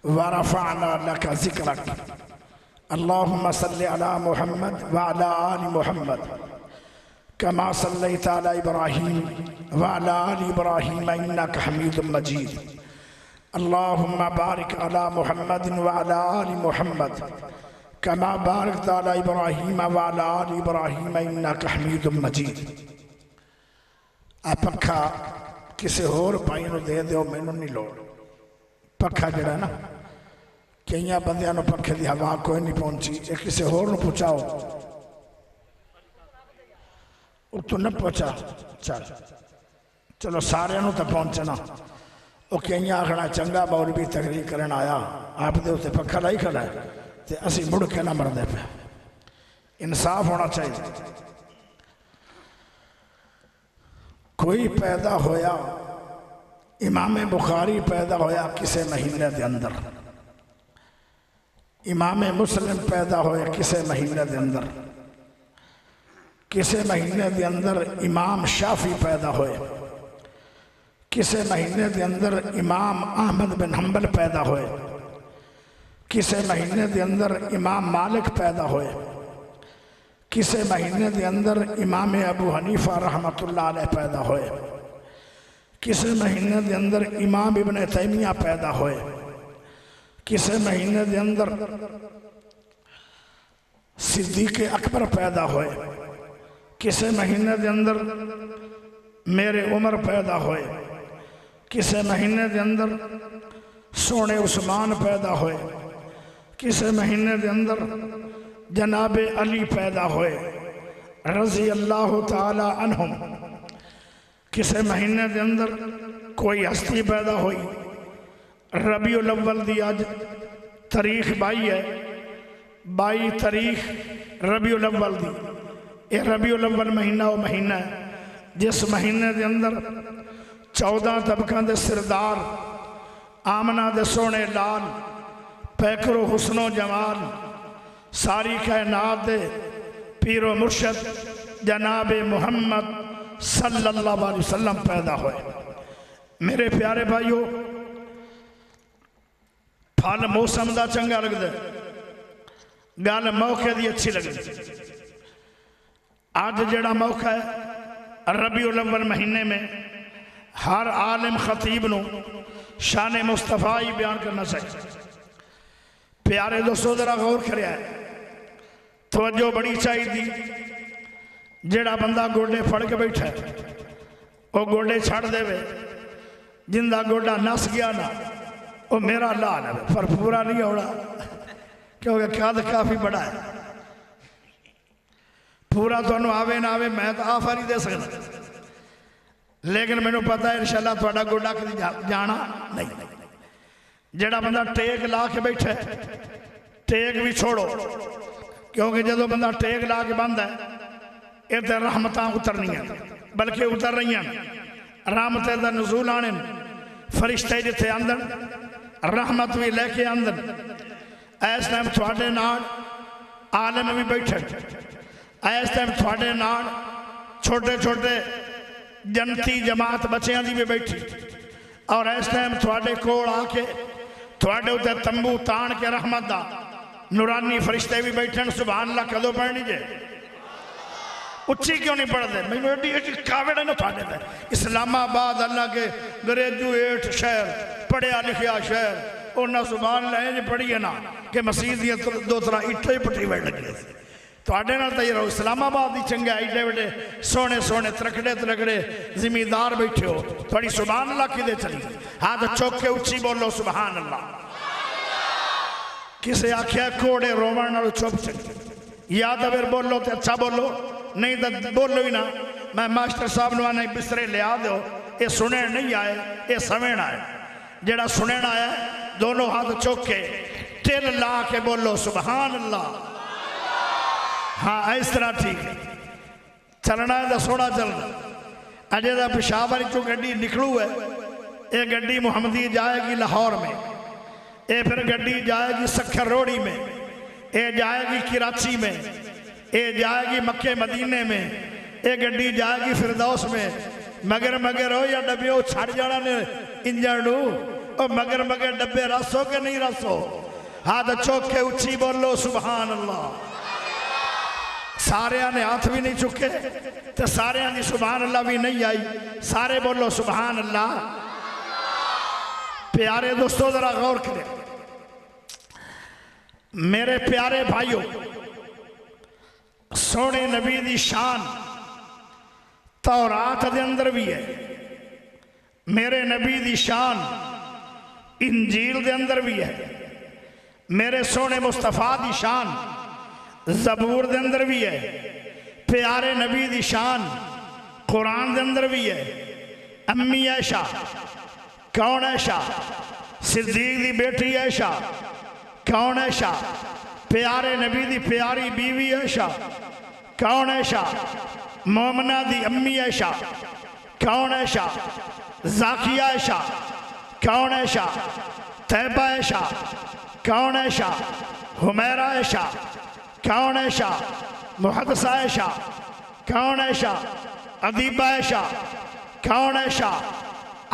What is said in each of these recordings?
ورفعنا لك ذكرك اللهم صل على محمد وعلى آل محمد كما صليت على إبراهيم وعلى آل إبراهيم إنك حميد مجيد اللهم بارك على محمد وعلى آل محمد كما باركت على إبراهيم وعلى آل إبراهيم إنك حميد مجيد پکھا کسی اور بھائی نو دے دیو مینوں نہیں لوڑ پکھا جڑا نا کئیاں بندیاں نو پکھے دی ہوا کوئی نہیں پہنچی یہ کسی اور نو پہنچاؤ تو نہ پہنچا چلو سارے نو تا پہنچنا وہ کئیاں آخنا چنگا مولوی تقریر کرن آیا آپ دے اسے پکھا لائی کھڑا ہے تے اسی مڑ کے نہ مردے پہ انصاف ہونا چاہیے کوئی پیدا ہویا امام بخاری پیدا ہویا کسے مہینے دے اندر امام مسلم پیدا ہویا کسے مہینے دے اندر کسے مہینے دے اندر امام شافی پیدا ہوئے کسے مہینے دے اندر امام احمد بن حنبل پیدا ہوئے کسے مہینے دے اندر امام مالک پیدا ہوئے کسے مہینے دے اندر امام ابو حنیفہ رحمت اللہ علیہ پیدا ہوئے کسے مہینے دے اندر امام ابن تیمیہ پیدا ہوئے کسے مہینے دے اندر صدیق اکبر پیدا ہوئے کسے مہینے دے اندر میرے عمر پیدا ہوئے کسے مہینے دے اندر سونے عثمان پیدا ہوئے کسے مہینے دے اندر جناب علی پیدا ہوئے رضی اللہ تعالی عنہم کسے مہینے دے اندر کوئی ہستی پیدا ہوئی ربیع الاول دی آج تاریخ 22 ہے 22 تاریخ ربیع الاول دی یہ ربیع الاول مہینہ وہ مہینہ ہے جس مہینے دے اندر 14 طبقہ دے سردار آمنہ دے سونے لال پیکر و حسن و جمال ساری کائنات دے پیر و مرشد جناب محمد صلی اللہ علیہ وسلم پیدا ہوئے میرے پیارے بھائیو پھل موسم دا چنگا لگ دے گال موقع دی اچھی لگ دے آج جڑا موقع ہے ربیع الاول مہینے میں ہر عالم خطیب نو شان مصطفیٰ ہی بیان کرنا چاہیے پیارے دوستو ذرا غور کریا ہے توجہ بڑی چاہی دی جڑا بندہ گوڑے پھڑ کے بیٹھا ہے وہ گوڑے چھڑ دے وے جندہ گوڑا نس گیا نا وہ میرا لال ہے پر پورا نہیں ہوڑا کیونکہ قد کافی بڑا ہے پورا تو انہوں آوے نہ آوے میں تو آفر ہی دے سکتا لیکن میں نے پتا ہے انشاءاللہ تو اڈا گوڑا کدی جانا نہیں جڑا بندہ ٹیک لا کے بیٹھے ٹیک بھی چھوڑو کیونکہ جدو بندہ ٹیک لا کے بند ہے یہ تو رحمتاں اتر نہیں ہیں بلکہ اتر رہی ہیں رحمتیں دا نزول آنے فرشتے جتے اندر رحمت بھی لے کے اندر ایس ٹائم تھوڑے ناڑ عالم بھی بیٹھے ایس ٹائم تھوڑے ناڑ چھوٹے چھوٹے جنتی جماعت بچیاں دی بھی بیٹھی اور ایس ٹائم تھوڑے کوڑ آ کے تھوڑے ہوتے تمبو تان کے رحمت دا نورانی فرشتے بھی بیٹھیں سبحان اللہ کدو پڑھنی جائے اچھی کیوں نہیں پڑھ دے میں کاوڑ ہے نا تھوڑے دے اسلام آباد اللہ کے گریجویٹ شہر پڑھیا لکھیا شہر انہا سبحان اللہ ہے پڑھی ہے نا کہ مسیح دیا دو طرح اٹھے پٹھی بیٹھ لگے تھوڑے نال تیار ہو اسلام آباد دی چنگا ایڈے وڈے سونے سونے ترکڑے زمیندار بیٹھے ہو تھوڑی سبحان اللہ کی دے چلی ہاتھ چوک کے اچھی بولو سبحان اللہ کسے آکھیا کوڑے رومان نالو چوپ چلی یاد اویر بولو تے اچھا بولو نہیں تو بولو ہی نا میں ماسٹر صاحب نو آنے بسرے لے آ دو یہ سنیں نہیں آئے یہ سمین آئے جڑا سنیں آئے دونوں ہاتھ چوک کے ٹل لا کے بولو سبحان اللہ ہاں اس طرح ٹھیک ہے چلنا ہے دا سوڑا چلنا اجے دا پشاور چو گڈی نکلو ہے یہ گڈی محمدی جائے گی لاہور میں یہ پھر گڈی جائے گی سکھر روڑی میں یہ جائے گی کراچی میں یہ جائے گی مکہ مدینے میں یہ گڈی جائے گی فردوس میں مگر ہو یا ڈبیو چھڑ جانا نے انجن نو مگر مگر ڈبے رسو کہ نہیں رسو؟ ہاتھ چوکے اچھی بولو سبحان اللہ. سارے نے ہاتھ بھی نہیں چکے تو سارے نے سبحان اللہ بھی نہیں آئی. سارے بولو سبحان اللہ. پیارے دوستو ذرا غور کریں میرے پیارے بھائیوں، سونے نبی دی شان تورات دے اندر بھی ہے، میرے نبی دی شان انجیل دے اندر بھی ہے، میرے سونے مصطفیٰ دی شان زبور دے اندر بھی ہے، پیارے نبی دی شان قرآن دے اندر بھی ہے. امی عائشہ کون عائشہ؟ صدیق دی بیٹی عائشہ. کون عائشہ؟ پیارے نبی دی پیاری بیوی عائشہ. کون عائشہ؟ مومنہ دی امی عائشہ. کون عائشہ؟ زاکیہ عائشہ. کون عائشہ؟ طیبہ عائشہ. کون عائشہ؟ حمیرہ عائشہ. کون عائشہ؟ محدثہ عائشہ. کون عائشہ؟ ادیبہ عائشہ. کون عائشہ؟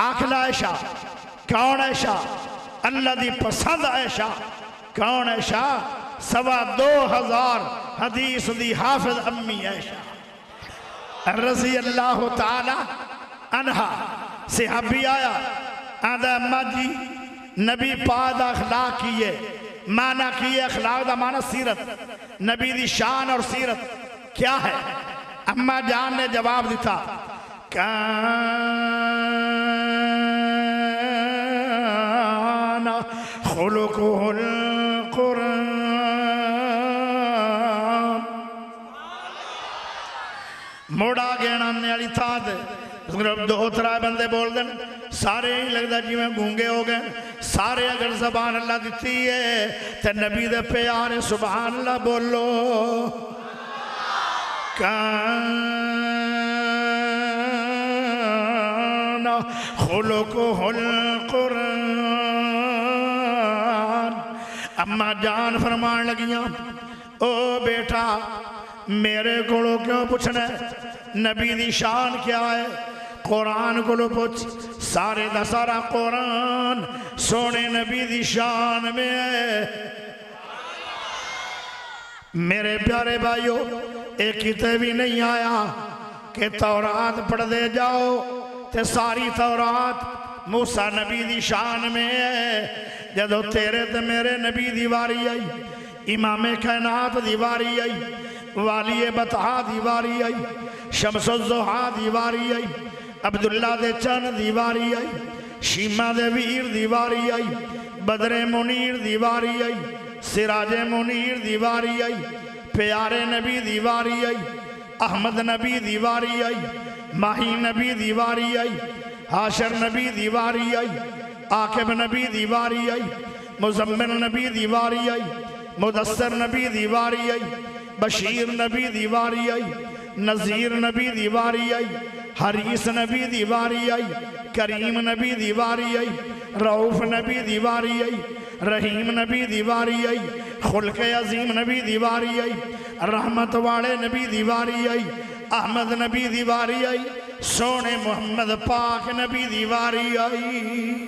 آخلا عائشہ. کون عائشہ؟ اللہ دی پسند عائشہ. کون عائشہ؟ 2,500 حدیث دی حافظ امی عائشہ رضی اللہ تعالی عنہ. صحابی آیا آدھا اماں جی نبی پاک دا اخلاق کیے. معنی کیے اخلاق دا معنی سیرت، نبی دی شان اور سیرت کیا ہے؟ اماں جان نے جواب دیتا کان خلقہ القرآن. موڑا گینا نیالی تھا دے 2-3 بندے بول دیں سارے ہی لگتا جی میں گونگے ہو گئے. سارے اگر زبان اللہ دیتی ہے تو نبی دے پیارے سبحان اللہ بولو. کان خلقہ القرآن. اماں جان فرمان لگیاں او بیٹا میرے کولو کیوں پوچھنا ہے؟ نبی دی شان کیا ہے؟ قرآن کولو پوچھ. سارے دا سارا قرآن سونے نبی دی شان میں ہے. میرے پیارے بھائیو ایک کتے بھی نہیں آیا کہ تورات پڑھ دے جاؤ تے ساری تورات موسیٰ نبی دی شان میں ہے. جدو تیرے تے میرے نبی دی واری آئی، امام کائنات دی واری آئی، والی بطحا دی واری آئی، شمس الزحا دی واری آئی، عبداللہ دے چن دی واری آئی، شیمہ دے ویر دی واری آئی، بدر منیر دی واری آئی، سراج منیر دی واری آئی، پیارے نبی دی واری آئی، احمد نبی دی واری آئی، ماہی نبی دی واری آئی، حاشر نبی دی واری آئی، عاقب نبی دی واری آئی، مزمل نبی دی واری آئی، مدثر نبی دی واری آئی، بشیر نبی دی واری آئی، نذیر نبی دی واری آئی، حریث نبی دی واری آئی، کریم نبی دی واری آئی، رعوف نبی دی واری آئی، رحیم نبی دی واری آئی، خلق عظیم نبی دی واری آئی، رحمت والے نبی دی واری آئی، احمد نبی دی واری آئی، سونے محمد پاک نبی دی واری آئی.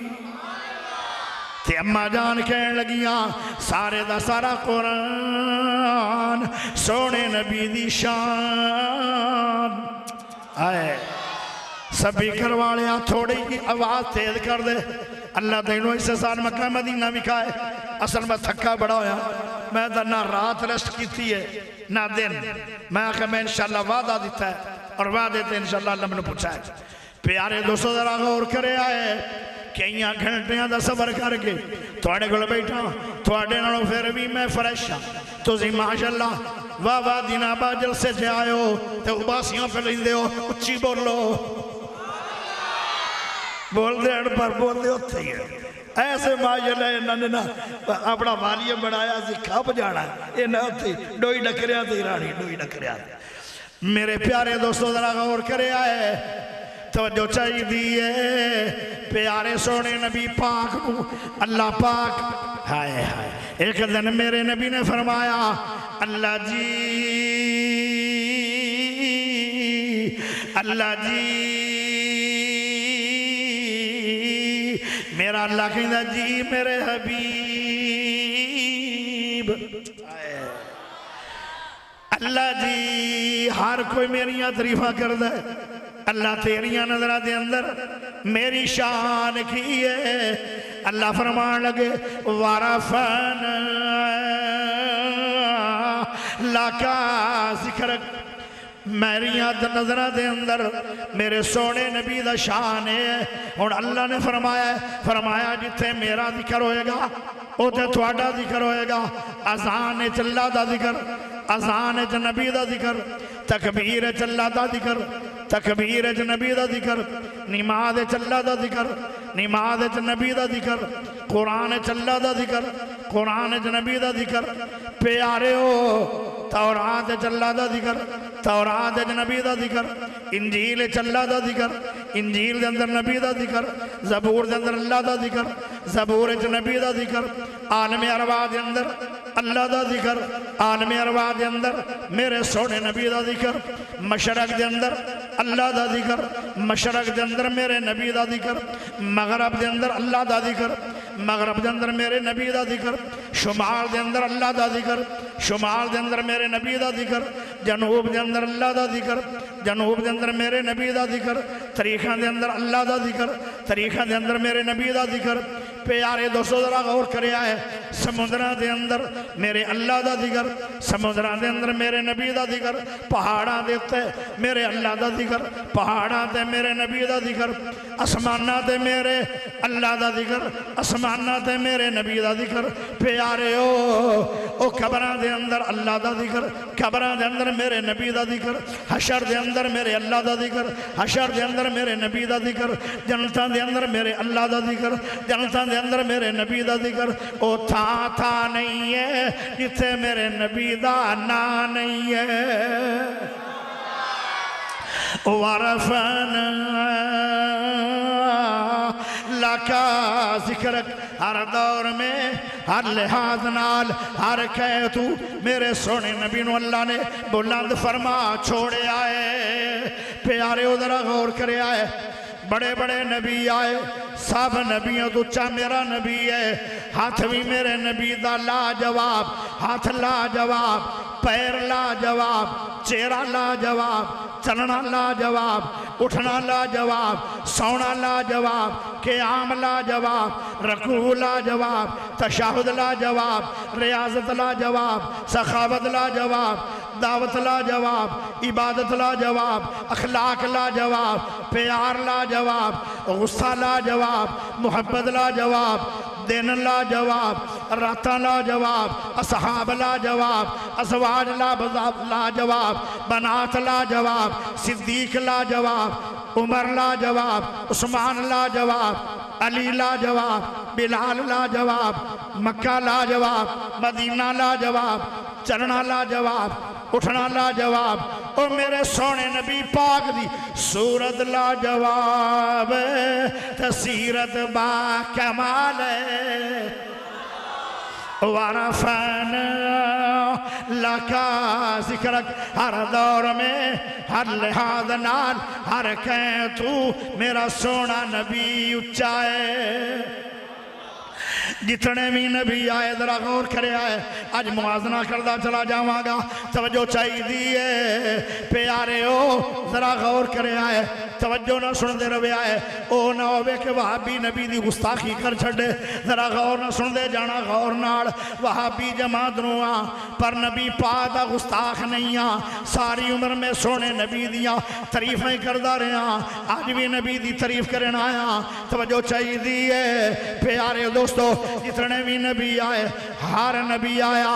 تے اماں جان کہنے لگیاں سارے دا سارا قرآن سونے نبی دی شان. آئے سبھی کروالے تھوڑی کی آواز تیز کر دے. اللہ دینوں اس سے سال مکہ مدینہ بھی کھائے. اصل میں تھکا بڑا ہویا میں دا نہ رات ریسٹ کی تھی ہے نہ دن. میں آخر میں انشاءاللہ وعدہ دیتا ہے اور وعدے تے انشاءاللہ اللہ میں پوچھا ہے. پیارے دوستو ذرا غور کرے آئے کئیاں گھنٹیاں دا سفر کر کے تھوڑے گل بیٹھا تھوڑے نالوں پھر بھی میں فریش ہاں. تو زی ماشاءاللہ واہ واہ دینا با جلسے سے آئے ہو تے اباسیاں پہ لیندے ہو اچھی بولو بول دے اڑ پر بول دے ہوتے ہی ہے. ایسے ماشاءاللہ انہوں نے نا اپنا والیہ بڑھایا سی کھاپ جانا ہے انہوں ہوتی ڈوئی ڈکریاں تھی رانی ڈوئی ڈکریاں تھی. میرے پیارے دوستو ذرا غور کرے آئے توجہ چاہی دیئے پیارے سونے نبی پاک کو اللہ پاک ہائے ہائے. ایک دن میرے نبی نے فرمایا اللہ جی میرا اللہ کہندا جی میرے حبیب اللہ جی ہر کوئی میریاں تعریفاں کردا ہے اللہ تیریاں نظرہ دے اندر میری شان کی ہے اللہ فرمان لگے وَرَفَعْنَا لَكَ ذِكْرَكَ میریاں نظرہ دے اندر میرے سونے نبی دا شان ہے اور اللہ نے فرمایا جتھے میرا ذکر ہوئے گا اوتے تواڈا ذکر ہوئے گا اذان وچ اللہ دا ذکر اذان وچ نبی دا ذکر تکبیر وچ اللہ دا ذکر تکبیر وچ نبی دا ذکر نماز وچ اللہ دا ذکر نماز وچ نبی دا ذکر قرآن وچ اللہ دا ذکر قرآن وچ نبی دا ذکر پیاریو تورات وچ اللہ دا ذکر تورات وچ نبی دا ذکر انجیل وچ اللہ دا ذکر انجیل دے اندر نبی دا ذکر زبور دے اندر اللہ دا ذکر زبور وچ نبی دا ذکر عالم ارواح دے اندر اللہ دا ذکر عالم ارواح دے اندر میرے سونے نبی دا ذکر مشرق دے اندر اللہ دا ذکر مشرق دے اندر میرے نبی دا ذکر مغرب دے اندر اللہ دا ذکر مغرب دے اندر میرے نبی دا ذکر شمال دے اندر اللہ دا ذکر شمال دے اندر میرے نبی دا ذکر جنوب دے اندر اللہ دا ذکر جنوب دے اندر میرے نبی دا ذکر طریقہ دے اندر اللہ دا ذکر طریقہ دے اندر میرے نبی دا ذکر پیارے دوستو ذرا غور کرے آئے سمندرہ دے اندر میرے اللہ دا ذکر سمندرہ دے اندر میرے نبی دا ذکر پہاڑاں دیتے میرے اللہ دا ذکر پہاڑاں دے میرے نبی دا ذکر اسمانہ دے میرے اللہ دا ذکر اسمانہ دے میرے نبی دا ذکر پیارے او قبراں دے اندر اللہ دا ذکر قبراں دے اندر میرے نبی دا ذکر حشر دے اندر میرے اللہ دا ذکر حشر دے اندر میرے نبی دا ذکر جنتاں دے اندر میرے اللہ دا ذکر جنتاں دے اندر میرے نبی دا ذکر او تھا نہیں ہے جتھے میرے نبی دا نا نہیں ہے وَرَفَعْنَا لَكَ ذِكْرَكَ ہر دور میں ہر لحاظ نال ہر کہے تو میرے سونے نبی نو اللہ نے بلند فرما چھوڑے آئے پیارے ادھر غور کرے آئے بڑے بڑے نبی آئے سب نبیوں تو چاہ میرا نبی ہے ہاتھ بھی میرے نبی دا لا جواب ہاتھ لا جواب پیر لا جواب چہرہ لا جواب چلنا لا جواب اٹھنا لا جواب سونا لا جواب قیام لا جواب رکوع لا جواب تشہد لا جواب ریاضت لا جواب سخاوت لا جواب دعوت لا جواب عبادت لا جواب اخلاق لا جواب پیار لا جواب غصہ لا جواب محبت لا جواب دین لا جواب راتاں لا جواب اصحاب لا جواب ازواج لا جواب بنات لا جواب صدیق لا جواب عمر لا جواب عثمان لا جواب علی لا جواب بلال لا جواب مکہ لا جواب مدینہ لا جواب چلنا لا جواب اٹھنا لا جواب او میرے سونے نبی پاک دی صورت لا جواب تسیرت با کمال وَرَفَعْنَا لَكَ ذِكْرَكَ ہر دور میں ہر لحاظ نال ہر کہیں تو میرا سونا نبی اچھائے جتنے بھی نبی آئے ذرا غور کرے آئے آج موازنہ کردہ چلا جاواں گا توجہ چاہی دیئے پیارے ہو ذرا غور کرے آئے توجہ نہ سن دے روے آئے او نہ ہوئے کہ وہابی نبی دی گستاخی کر چھڑے ذرا غور نہ سن دے جانا غور نال وہابی جماعت نواں پر نبی پادا گستاخ نہیں آں ساری عمر میں سونے نبی دیا تعریفیں کردہ رہے آں آج بھی نبی دی تعریف کرنا آیا توجہ چاہی دیئے پیارے دوستو جتنے بھی نبی آئے ہر نبی آیا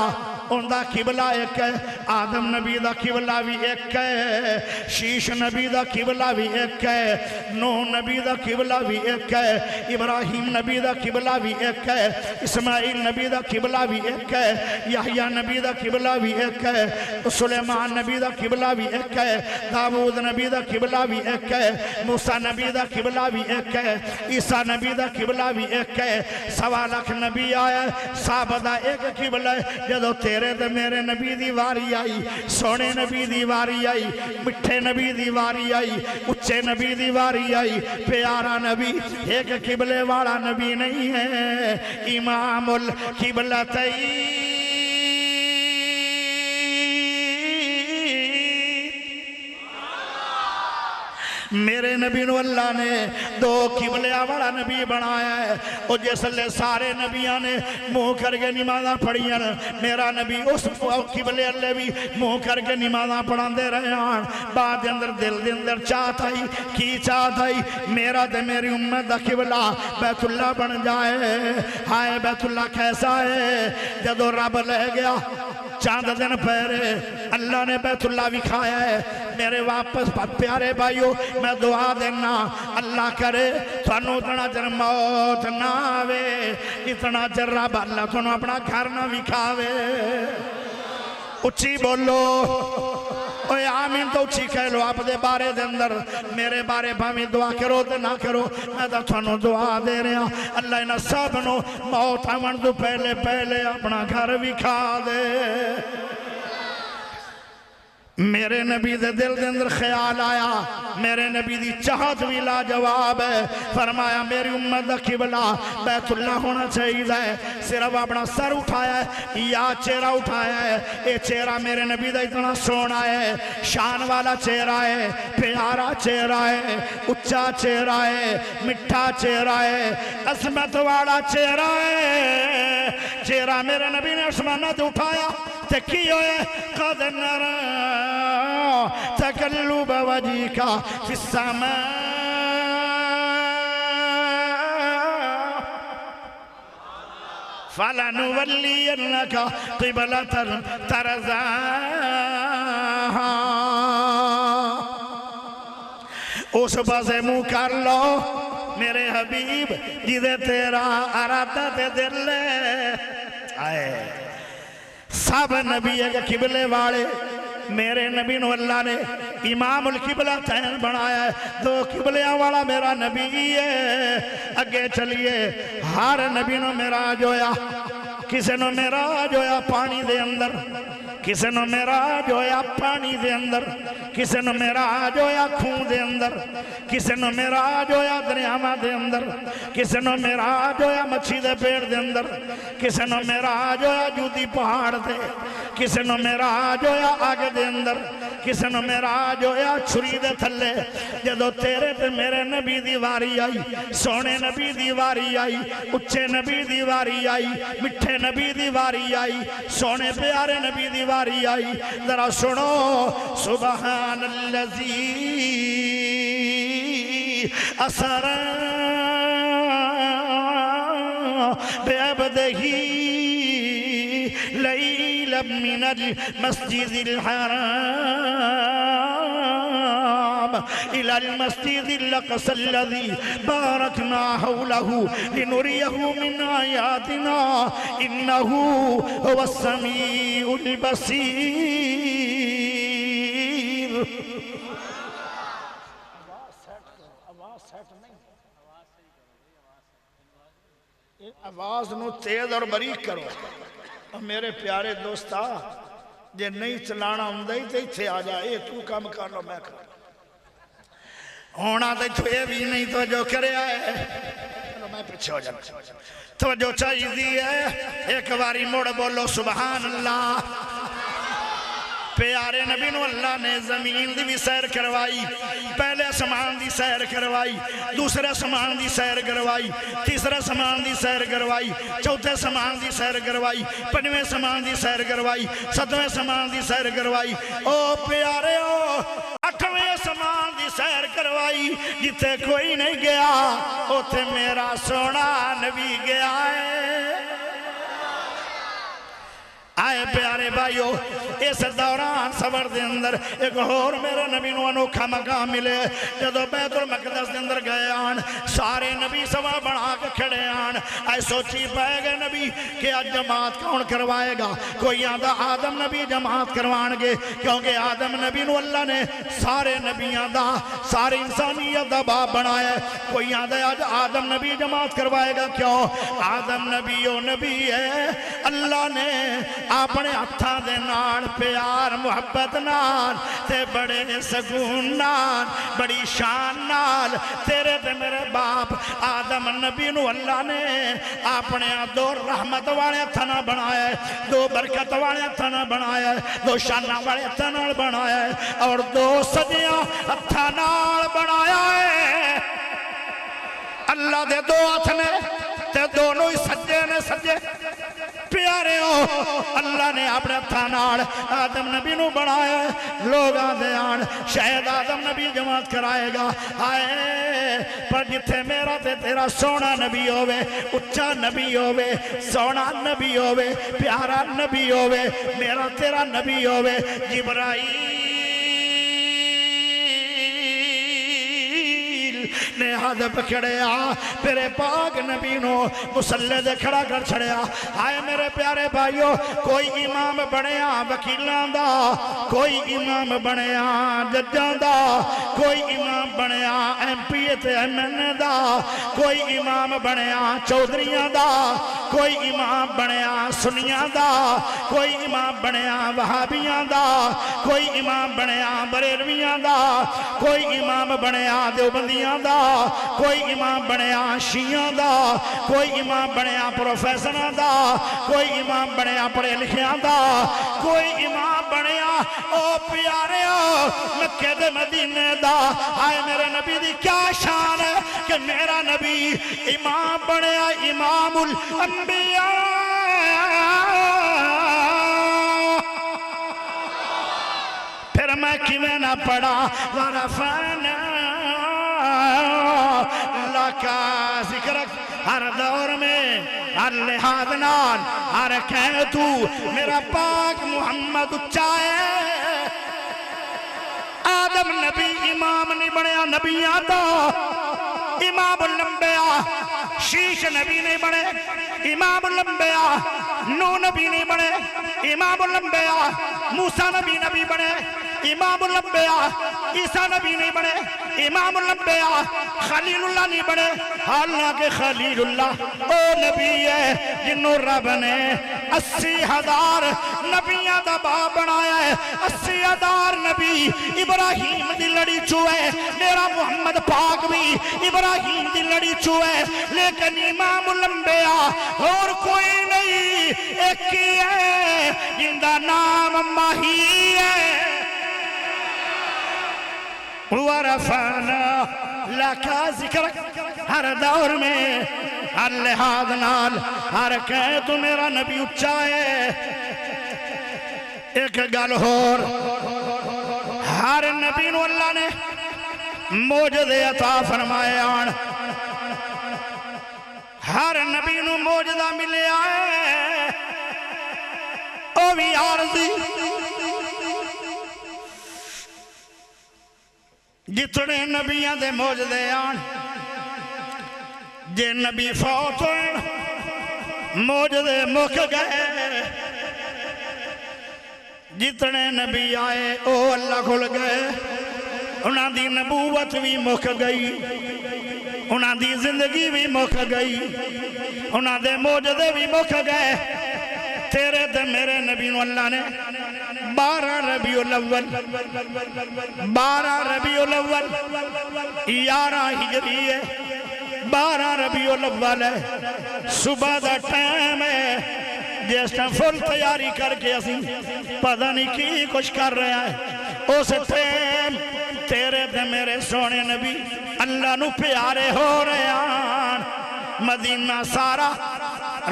ان دا قبلہ ایک ہے آدم نبی دا قبلہ بھی ایک ہے شیش نبی دا قبلہ بھی ایک ہے نوح نبی دا قبلہ بھی ایک ہے ابراہیم نبی دا قبلہ بھی ایک ہے اسماعیل نبی دا قبلہ بھی ایک ہے یحییٰ نبی دا قبلہ بھی ایک ہے سلیمان نبی دا قبلہ بھی ایک ہے داؤد نبی دا قبلہ بھی ایک ہے موسیٰ نبی دا قبلہ بھی ایک ہے عیسیٰ نبی دا قبلہ بھی ایک ہے 1.25 لاکھ نبی آیا سب دا ایک قبلہ ہے جدو تیرے تے میرے نبی دی واری آئی سونے نبی دی واری آئی مٹھے نبی دی واری آئی اچھے نبی دی واری آئی پیارا نبی ایک قبلے والا نبی نہیں ہے امام القبلتین میرے نبی نو اللہ نے دو قبلہ والا نبی بنایا ہے اور جس لئے سارے نبیاں نے منہ کر کے نمازاں پڑھیاں میرا نبی اس قبلے اللہ بھی منہ کر کے نمازاں پڑھان دے رہے ہیں بعد اندر دل دے اندر چاہتا ہی کی چاہتا ہی میرا دے میری امت دا قبلہ بیت اللہ بن جائے ہائے بیت اللہ کیسا ہے جدو رب لے گیا چاند دن پہرے اللہ نے بیت اللہ بھی کھایا ہے میرے واپس پیارے بھائیو میں دعا دینا اللہ کرے تھانو اتنا چر موت نہ آوے اتنا چر رب اللہ تھانو اپنا گھر نہ بھی کھاوے اچھی بولو اوے آمین تو اچھی کہہ لو آپ دے بارے دے اندر میرے بارے بھامی دعا کرو دے نہ کرو میں تو تھانو دعا دے رہا اللہ انہا سب نو موت آمن تو پہلے اپنا گھر بھی کھا دے میرے نبی دے دل دے اندر خیال آیا میرے نبی دی چاہت بھی لا جواب ہے فرمایا میری امت دا قبلہ بیت اللہ ہونا چاہیے ہے صرف اپنا سر اٹھایا ہے یا چہرہ اٹھایا ہے اے چہرہ میرے نبی دا اتنا سونا ہے شان والا چہرہ ہے پیارا چہرہ ہے اچھا چہرہ ہے مٹھا چہرہ ہے عظمت والا چہرہ ہے چہرہ میرے نبی نے عثمانت اٹھایا تکی ہوئے قد نرى تقلب وجهك في السماء فلنولينك قبلة ترضاها اس پاسے منہ کر لو میرے حبیب جدے تیرا ارادہ تے دل آئے سب نبی ہے قبلے والے میرے نبی نو اللہ نے امام القبلہ تین بنایا ہے دو قبلیاں والا میرا نبی ہے اگے چلیے ہر نبی نو معراج ہویا کسے نو معراج ہویا پانی دے اندر کسے نو معراج ہویا پانی دے اندر کسے نو معراج ہویا خون دے اندر کسے نو معراج ہویا دریاواں دے اندر کسے نو معراج ہویا مچھی دے پیڑ دے اندر کسے نو معراج ہویا جودی پہاڑ دے کسے نو معراج ہویا آگ دے اندر کسے نو معراج ہویا چھری دے تھلے جدو تیرے تے میرے نبی دی واری آئی سونے نبی دی واری آئی اچھے نبی دی واری آئی مٹھے نبی دی واری آئی سونے پیارے نبی دی واری آئی ذرا سنو سبحان اللذی اثر بعبدہی لیلا من المسجد الحرام إلى المسجد الأقصى الذي باركنا حوله لنريه من آياتنا إنه هو السميع البصير آواز نو تیز اور باریک کرو میرے پیارے دوستا جے نہیں چلانا ہوں تو اتھے آ جائے تو کام کر لو میں کر ہونا تو یہ بھی نہیں توجہ کرے آئے چلو میں پچھے ہو جانا توجہ چاہیے ہے ایک باری موڑ بولو سبحان اللہ پیارے نبی نو اللہ نے زمین دی بھی سیر کروائی پہلے سمان دی سیر کروائی دوسرے سمان دی سیر کروائی تیسرے سمان دی سیر کروائی چوتھے سمان دی سیر کروائی پنجویں سمان دی سیر کروائی ستویں سمان دی سیر کروائی او پیارے او آٹھویں سمان دی سیر کروائی جتے کوئی نہیں گیا اوتے میرا سونا نبی گیا ہے آئے پیارے بھائیو اس دوران سفر دے اندر ایک اور میرے نبی نو انوکھا مقام ملے جدو بیت المقدس دے اندر گئے آن سارے نبی سوا بنا کے کھڑے آن اے سوچی پائے گئے نبی کہ آج جماعت کون کروائے گا کوئی آدھا آدم نبی جماعت کروان گے کیونکہ آدم نبی نو اللہ نے سارے نبیاں دا سارے انسانیت دا باپ بنایا ہے کوئی آدھا آج آدم نبی جماعت کروائے گا کیوں آدم نبی و نبی ہے اللہ نے اپنے ہتھاں دے نال پیار محبت نال تے بڑے سکون نال بڑی شان نال تیرے تے میرے باپ آدم نبی نو اللہ نے اپنے دو رحمت والے ہتھاں نال بنایا ہے دو برکت والے ہتھاں نال بنایا ہے دو شاناں والے ہتھاں نال بنایا ہے اور دو سجیاں ہتھاں نال بنایا ہے اللہ دے دو ہاتھ نے تے دونوں ہی سجے نے سجے پیارے ہو اللہ نے اپنے تھانال آدم نبی نو بنایا ہے لوگ آدھے آن شاید آدم نبی جماعت کرائے گا آئے پر جتھے میرا تے تیرا سونا نبی ہوئے اچھا نبی ہوئے سونا نبی ہوئے پیارا نبی ہوئے میرا تیرا نبی ہوئے جبرائیل نے ہاتھ پکڑیا میرے پاک نبی نو مسلح دے کھڑا کر چھڑیا آئے میرے پیارے بھائیو کوئی امام بنیا وکیلان دا کوئی امام بنیا ججان دا کوئی امام بنیا ایم پی تے ایم این اے دا کوئی امام بنیا چودھریاں دا کوئی امام بنیا سنیاں دا کوئی امام بنیا وہابیاں دا کوئی امام بنیا بریلویاں دا کوئی امام بنیا دیوبندیاں دا کوئی امام بنیا شیعہ دا کوئی امام بنیا پروفیسرہ دا کوئی امام بنیا پڑھے لکھیاں دا کوئی امام بنیا او پیارے مکہ دے مدینے دا آئے میرے نبی دی کیا شان ہے کہ میرا نبی امام بنیا امام الانبیاء پھر میں کیویں نہ پڑھا ورفعنا لکا ذکرک ہر دور میں ہر لحاظ نال ہر کہہ تو میرا پاک محمد اچھائے آدم نبی امام نہیں بنیا نبی آتا امام الانبیاء شیش نبی نہیں بنے امام الانبیاء نو نبی نہیں بنے امام الانبیاء موسیٰ نبی بنے امام الانبیاء عیسیٰ نبی نہیں بنے امام الانبیاء خلیل اللہ نہیں بنے حالانکہ خلیل اللہ او نبی ہے جنہوں رب نے 80,000 نبیاں دا باپ بنایا ہے 80,000 نبی ابراہیم دی لڑی چوئے میرا محمد پاک بھی ابراہیم دی لڑی چوئے لیکن امام الانبیاء اور کوئی نہیں ایک ہی ہے جن دا نام ماہی ہے وَرَفَعْنَا لَكَ ذِكْرَكَ ہر دور میں ہر لحاظ نال ہر کہے تو میرا نبی اچھا ہے ایک گل اور ہر نبی نو اللہ نے موجزے عطا فرمائے آن ہر نبی نو موجزہ ملے آئے او بھی عارضی جتنے نبیاں دے موجزے آن جے نبی فوت ہوئے موجزے مک گئے جتنے نبی آئے او اللہ کھل گئے انہاں دی نبوت بھی مک گئی انہاں دی زندگی بھی مک گئی انہاں دے موجزے بھی مک گئے تیرے دے میرے نبی نو اللہ نے 12 ربیع الاول 12 ربیع الاول 11 ہجری ہے 12 ربیع الاول ہے صبح دا ٹائم ہے جس ٹائم فل تیاری کر کے اسی پتہ نہیں کی کچھ کر رہا ہے اس ٹائم تیرے دے میرے سونے نبی اللہ نو پیارے ہو رہے ہیں مدینہ سارا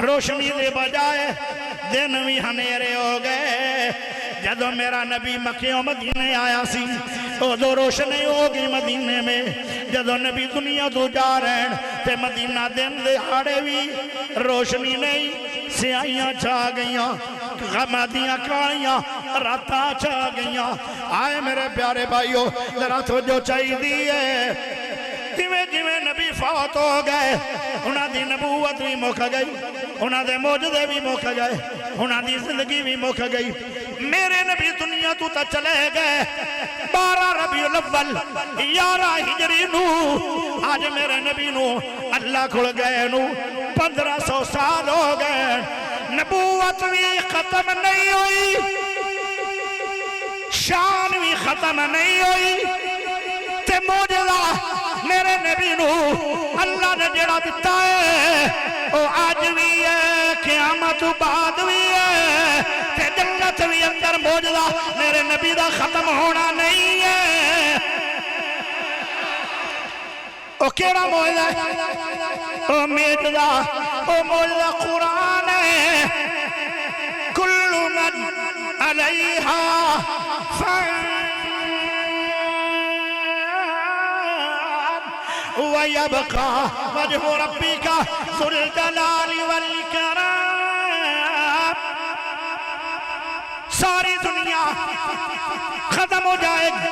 روشنی دے بجائے دن بھی ہنیرے ہو گئے جدو میرا نبی مکہ و مدینے آیا سی تو دو روشنی ہوگی مدینے میں جدو نبی دنیا تو جا رہے ہیں تے مدینہ دن دے ہاڑے بھی روشنی نہیں سیاہیاں چھا گئیاں غماں دیاں کالیاں راتاں چا گئیاں آئے میرے پیارے بھائیو ذرا توجہ چاہیے دیئے جویں جویں نبی فوت ہو گئے انہاں دی نبوت بھی مک گئی انہاں دے معجزے بھی مک گئے انہاں دی زندگی بھی مک گئی میرے نبی دنیا تو تا چلے گئے 12 ربیع الاول 11 ہجری نو آج میرے نبی نو اللہ کھل گئے نو 1500 سال ہو گئے نبوت بھی ختم نہیں ہوئی شان بھی ختم نہیں ہوئی تے معجزہ میرے نبی نو اللہ نے جڑا دیتا ہے وہ آج بھی ہے قیامت بعد بھی ہے تے جنت بھی اندر معجزہ میرے نبی دا ختم ہونا نہیں ہے وہ کیڑا معجزہ ہے وہ معجزہ قرآن ہے کل من علیہا فان وَيَبْقَى وَجْهُ رَبِّكَ ذُو الْجَلَالِ وَالْإِكْرَامِ ساری دنیا ختم ہو جائے گی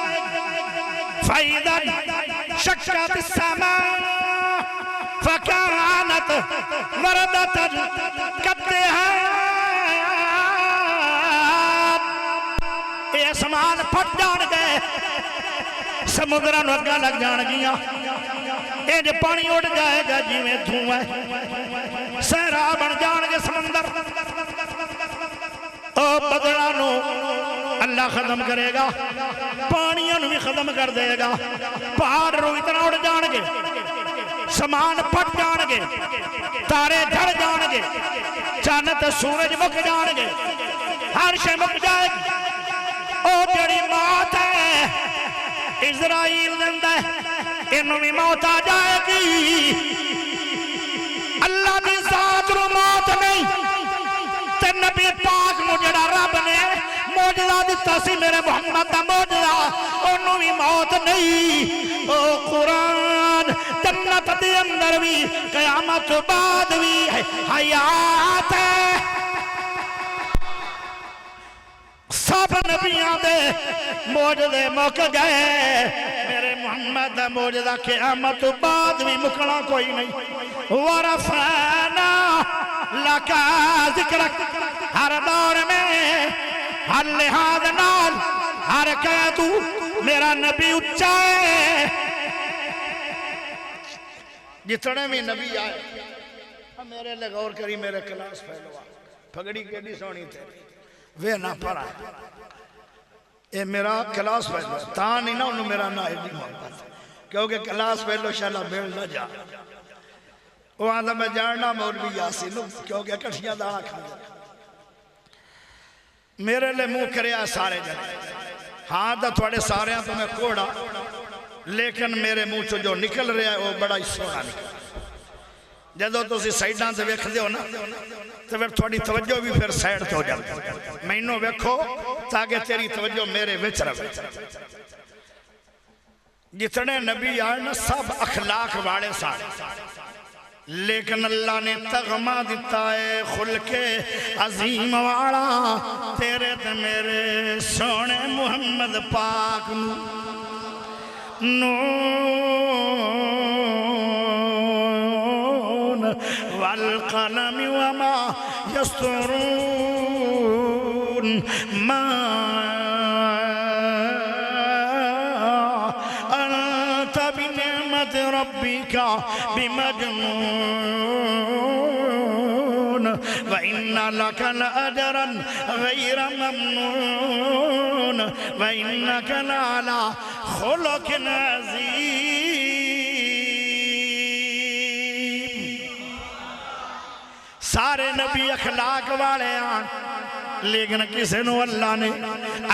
فَإِذَا انشَقَّتِ السَّمَاءُ فَكَانَتْ وَرْدَةً كَالدِّهَانِ اے اسمان پھٹ جان گئے سمندران اگا لگ جان گیا اے جو پانی اڑ جائے گا جی میں دھوئے سہرا بن جان گے سمندر او بدلانو اللہ ختم کرے گا پانیاں بھی ختم کر دے گا پہاڑ رو اتنا اڑ جان گے سمان پھٹ جان گے تارے جھڑ جان گے چاند سورج مک جان گے ہر شے مک جائے گی او جڑی موت ہے اسرائیل زندہ ہے انہوں بھی موت آ جائے گی اللہ کی ذات رو موت نہیں تے نبی پاک مجھڑا رب نے موجزہ دیتا سی میرے محمد دا موجزہ انہوں بھی موت نہیں او قرآن جنت دے اندر بھی قیامت بعد بھی حیات ہے سب نبیاں دے موجزے مک گئے میرے محمد دا موجزہ قیامت بعد بھی مکنا کوئی نہیں ورفعنا لکا ذکرک ہر دور میں ہر لحاظ نال ہر قیدو میرا نبی اچھا ہے جتنے بھی نبی آئے میرے لئے غور کری میرے کلاس پہلوا پھگڑی کیڑی سونی تھے وہ نہ پڑھا اے میرا کلاس پہلو تا نہیں نہ انہوں میرا نہ ایڈی محبت کیونکہ کلاس پہلو شالا بیل نہ جا وہاں تھا میں جاننا مولوی یاسین کیونکہ کٹھیاں دانا کھانا میرے لئے منہ کریا سارے جنے ہاں دا تھوڑے سارے ہیں تو میں کوڑا لیکن میرے منہ چو جو نکل رہا ہے وہ بڑا ہی سونا نکل جدو تو اسی سائیڈاں سے ویکھ دے ہو نا تو پھر تھوڑی توجہ بھی پھر سائیڈ تو ہو جاتا میں انہوں ویکھو تاکہ تیری توجہ میرے وچ رہے جتنے نبی آئے نا سب اخلاق والے سارے لیکن اللہ نے تغمہ دیتا ہے خلق عظیم والا تیرے تے میرے سونے محمد پاک نون والقلم وما يسطرون ما أنت بنعمة ربك بمجنون وإن لك لأجرا غير ممنون وإنك لعلى خلق عظيم سارے نبی اخلاق والے آن لیکن کسی نو اللہ نے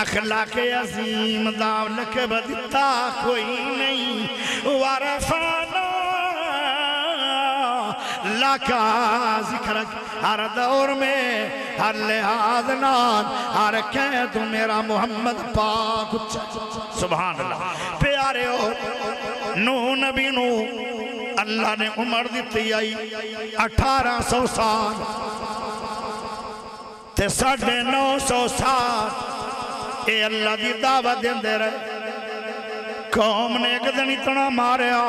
اخلاق عظیم دا لقب دیتا کوئی نہیں ورفعنا لکا ذکرک ہر دور میں ہر لحاظ نان ہر قید میرا محمد پاک سبحان اللہ پیارے ہو نو نبی نو اللہ نے عمر دیتی آئی 1800 سال تے 950 سال اے اللہ دی دعوت دیندے رہے قوم نے ایک دن اتنا ماریا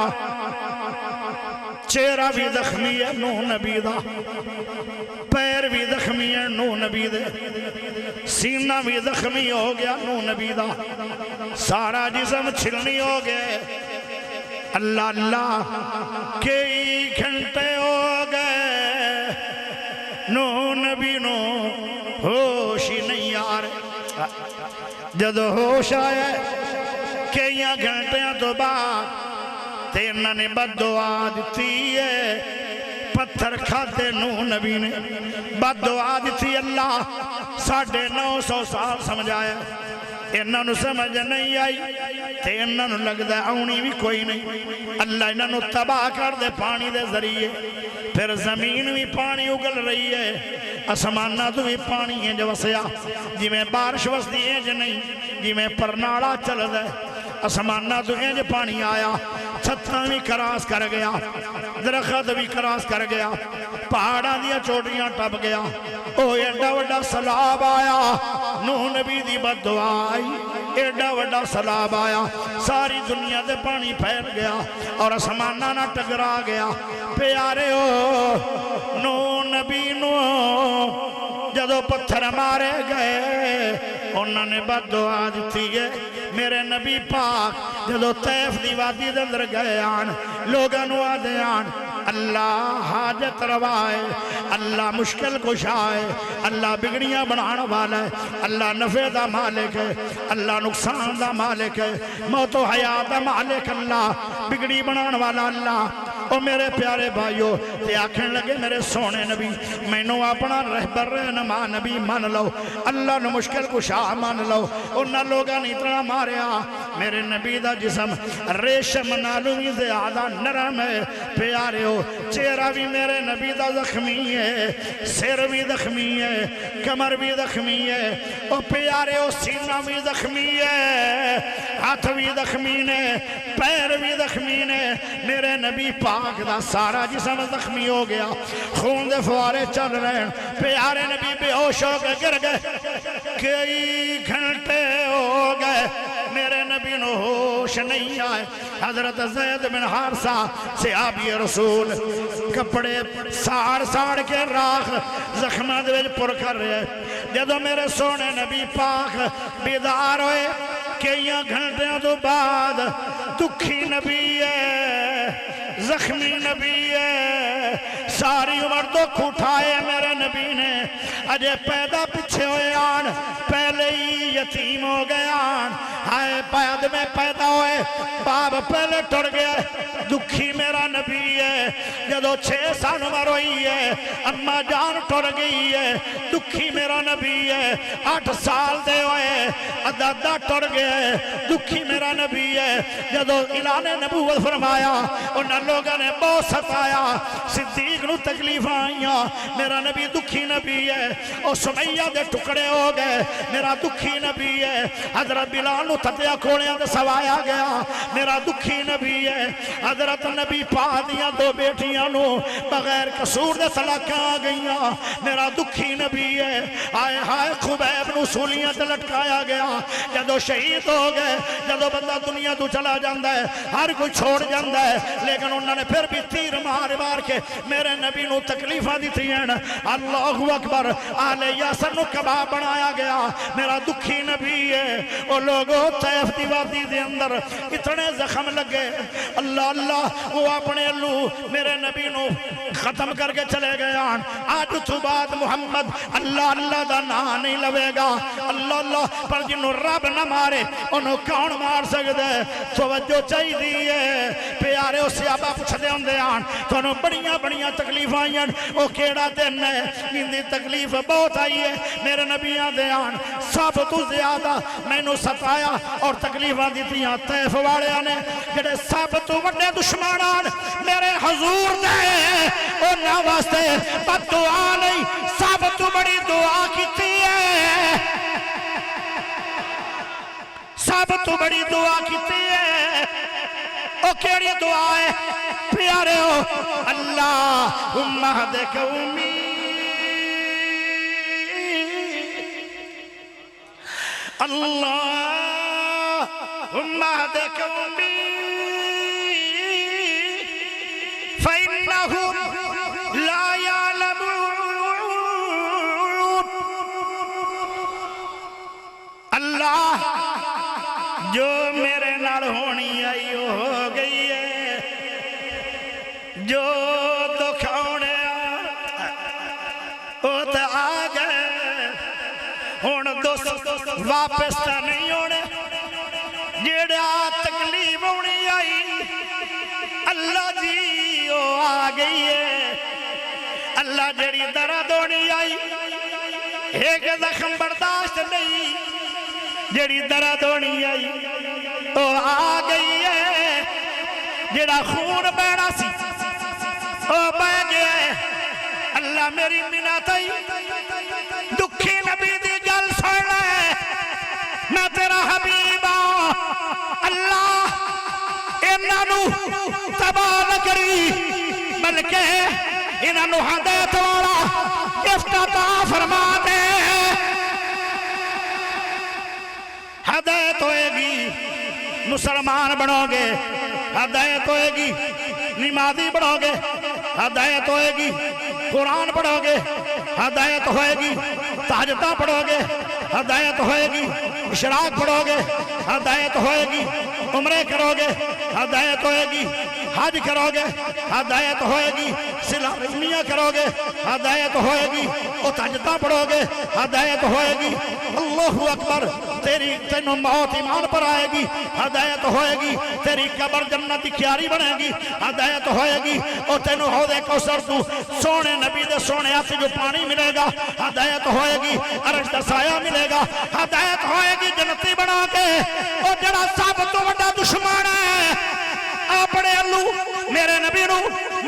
چہرہ بھی زخمی ہے نوح نبی دا پیر بھی زخمی ہے نوح نبی دے سینہ بھی زخمی ہو گیا نوح نبی دا سارا جسم چھلنی ہو گئے اللہ اللہ کئی گھنٹے ہو گئے نوح نبی نو ہوش ہی نہیں آ رہے جد ہوش آئے کئی گھنٹیاں تو بعد تے انہوں نے بد دعا دیتی ہے پتھر کھاتے نوح نبی نے بد دعا دیتی اللہ 950 سال سمجھایا انہوں نے سمجھ نہیں آئی تے انہوں نے لگ دے آؤنی بھی کوئی نہیں اللہ انہوں نے تباہ کر دے پانی دے ذریعے پھر زمین بھی پانی اگل رہی ہے اسمانہ تو بھی پانی ہے جو وسیا جی میں بارش وسدی ہے جو نہیں جی میں پرناڑا چل دے اسمانہ تو انج پانی آیا چھتاں بھی کراس کر گیا درخت بھی کراس کر گیا پہاڑاں دیا چوٹیاں ٹپ گیا او ایڈا وڈا سلاب آیا نوح نبی دی بد دعا آئی ایڈا وڈا سلاب آیا ساری دنیا دے پانی پھیل گیا اور اسمانہ نہ ٹکرا گیا پیارے ہو نوح نبی نو جدو پتھر مارے گئے انہوں نے بد دعا دیتی ہے میرے نبی پاک جدو طیف دی وادی دے اندر گئے آن لوگاں نو آدھے آن اللہ حاجت روائے اللہ مشکل کشائے اللہ بگڑیاں بنانا والا ہے اللہ نفع دا مالک ہے اللہ نقصان دا مالک ہے موت و حیات دا مالک اللہ بگڑی بنانا والا اللہ او میرے پیارے بھائیو تے آکھن لگے میرے سونے نبی میں نو اپنا رہبر رہنما نبی مان لو اللہ نو مشکل کشا مان لو انہاں لوگاں نے اتنا ماریا میرے نبی دا جسم ریشم نالو بھی زیادہ نرم ہے پیارے ہو چہرہ بھی میرے نبی دا زخمی ہے سر بھی زخمی ہے کمر بھی زخمی ہے او پیارے ہو سینہ بھی زخمی ہے ہاتھ بھی زخمی نے پیر بھی زخمی نے میرے نبی پاک دا سارا جسم زخمی ہو گیا خون دے فوارے چل رہے ہیں پیارے نبی بے ہوش ہو کے گر گئے کئی گھنٹے ہو گئے میرے نبی نو ہوش نہیں آئے حضرت زید بن حارثہ صحابی رسول کپڑے ساڑ کے راکھ زخمہ دے پر کر رہے جدو میرے سونے نبی پاک بیدار ہوئے کئی گھنٹیاں تو بعد دکھی نبی ہے زخمی نبی ہے ساری عمر تو کھٹائے میرے نبی نے اجے پیدا پچھے ہوئے آن پہلے ہی یتیم ہو گئے آن ہائے پید میں پیدا ہوئے باپ پہلے ٹر گیا دکھی میرا نبی ہے جدو 6 سال عمر ہوئی ہے اماں جان ٹر گئی ہے دکھی میرا نبی ہے 8 سال دے ہوئے دادا ٹر گئے دکھی میرا نبی ہے جدو اعلان نبوت فرمایا انہاں لوگوں نے بہت ستایا صدیق نو تکلیف آئیاں میرا نبی دکھی نبی ہے اور سمیہ دے ٹکڑے ہو گئے میرا دکھی نبی ہے حضرت بلال نو تتیا کھوڑیاں دے سوایا گیا میرا دکھی نبی ہے حضرت نبی پادیاں 2 بیٹیاں نو بغیر قصور دے طلاق آ گئیاں میرا دکھی نبی ہے آئے ہائے خبیب نو سولیاں تے لٹکایا گیا جدو شہید ہو گئے جدو بندہ دنیا تو چلا جاندہ ہے ہر کوئی چھوڑ جاندہ ہے لیکن انہوں نے پھر بھی تیر مار کے میرے نبی نو تکلیفہ دیتی ہیں اللہ اکبر آل یاسر نو کباب بنایا گیا میرا دکھی نبی ہے وہ لوگوں طیف دی وادی دے اندر اتنے زخم لگے اللہ اللہ وہ اپنے اللہ میرے نبی نو ختم کر کے چلے گئے آج تو بعد محمد اللہ اللہ دا نا نہیں لوے گا اللہ اللہ پر جنہوں رب نہ مارے انہوں کون مار سکتے توجہ چاہی دیئے پیارے اس سیابہ پوچھ دے ہوں دے آن تو انہوں بڑیاں تکلیف آئیں وہ کیڑا دن ہے اندی تکلیف بہت آئی ہے میرے نبیاں دے آن سب تو زیادہ میں نو ستایا اور تکلیفاں دیتیاں طیف والے نے جڑے سب تو وڈے دشمنان میرے حضور دے انہاں واسطے بد دعا نہیں سب تو بڑی دعا کیتی ہے سب تو بڑی دعا کیتی ہے او کیڑی دعا ہے پیارے ہو اللہم اہد قومی اللہم اہد قومی فإنہم لا یعلمون۔ اللہ جو میرے نال ہونی آئی ہو گئی ہے، جو دکھ آنے وہ تو آ گئے، ہون دوست واپس تا نہیں ہونے، جیڑا تکلیف ہونی آئی اللہ جی وہ آ گئی ہے۔ اللہ جیڑی درد ہونی آئی ایک زخم برداشت نہیں، جیڑی درد ہونی آئی وہ آ گئی ہے، جیڑا خون بہنا سی وہ بہ گیا ہے۔ اللہ میری منت آئی دکھی نبی دی گل سن لے، میں تیرا حبیب ہوں، اللہ انہوں تباہ نہ کری بلکہ انہوں ہدایت والا گفٹ عطا فرما دے۔ ہدایت ہوئے گی مسلمان بنو گے، ہدایت ہوئے گی نمازی بنو گے، ہدایت ہوئے گی قرآن پڑھو گے، ہدایت ہوئے گی تہجدیں پڑھو گے، ہدایت ہوئے گی اشراق پڑھو گے، ہدایت ہوئے گی عمرے کرو گے، ہدایت ہوئے گی حج کرو گے، ہدایت ہوئے گی صلہ رحمیہ کرو گے، ہدایت ہوئے گی تہجدیں پڑھو گے، ہدایت ہوئے گی اللہ اکبر تینوں موت ایمان پر آئے گی، ہدایت ہوئے گی تیری قبر جنت کی کیاری بنے گی، ہدایت ہوئے گی تینوں حوض کوثر تو سونے نبی دے سونے ہاتھ جو پانی ملے گا، ہدایت ہوئے گی عرش دا سایہ ملے گا، ہدایت ہوئے گی جنتی بنا کے اور جڑا سب تو بڑا دشمن ہے اپنے اللہ میرے نبی نو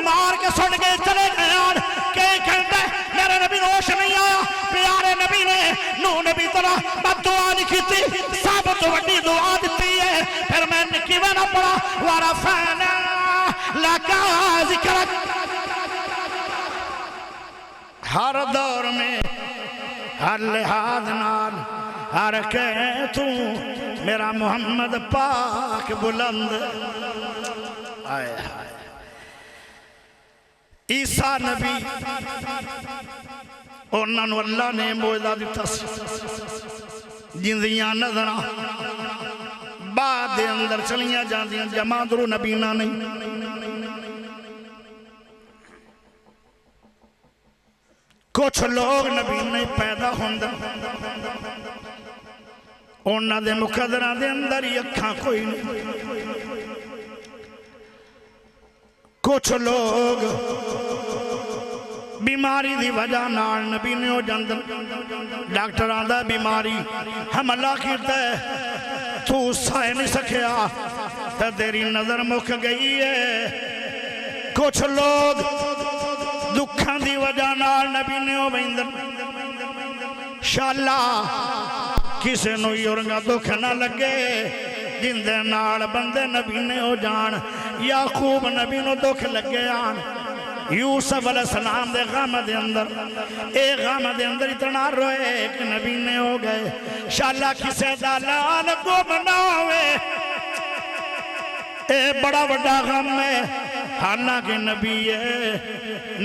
مار کے سن کے چلے گئے آن کئی گھنٹے میرے نبی نوش نہیں آیا، پیارے نبی نے نو نبی طرح بد دعا لکھی تھی، سب تو بڑی دعا دیتی ہے، پھر میں نکی میں نہ پڑا وَرَفَعْنَا لَكَ ذِكْرَكَ۔ ہر دور میں ہر لحاظ نال ہر کہے تو میرا محمد پاک بلند آئے آئے۔ عیسیٰ نبی انہوں نے اللہ نے موعظہ دیتا سی، جندیاں نظرہ بعد دے اندر چلیاں جاندیاں جمع درو نبینا نہیں۔ کچھ لوگ نبی نہیں پیدا ہوندہ انہاں دے مقدرہ دے اندر ہی اکھاں کوئی نہیں۔ کچھ لوگ بیماری دی وجہ نال نبی نے ہو جاندن، ڈاکٹر آندہ بیماری حملہ کیتا ہے تو سائے نہیں سکھیا تو تیری نظر مک گئی ہے۔ کچھ لوگ دکھاں دی وجہ نال نبی نے ہو بیندن، شاءاللہ کسے نو یورنگا دکھ نہ لگے جندے نال بندے نبی نے ہو جان، یعقوب نبی نو دکھ لگے آن، یوسف علیہ السلام دے غم دے اندر ایک غم دے اندر اتنا روئے کہ نبی نے ہو گئے، شاءاللہ کسے دالان گم نہ ہوئے، اے بڑا بڑا غم ہے حالانکہ نبی ہے،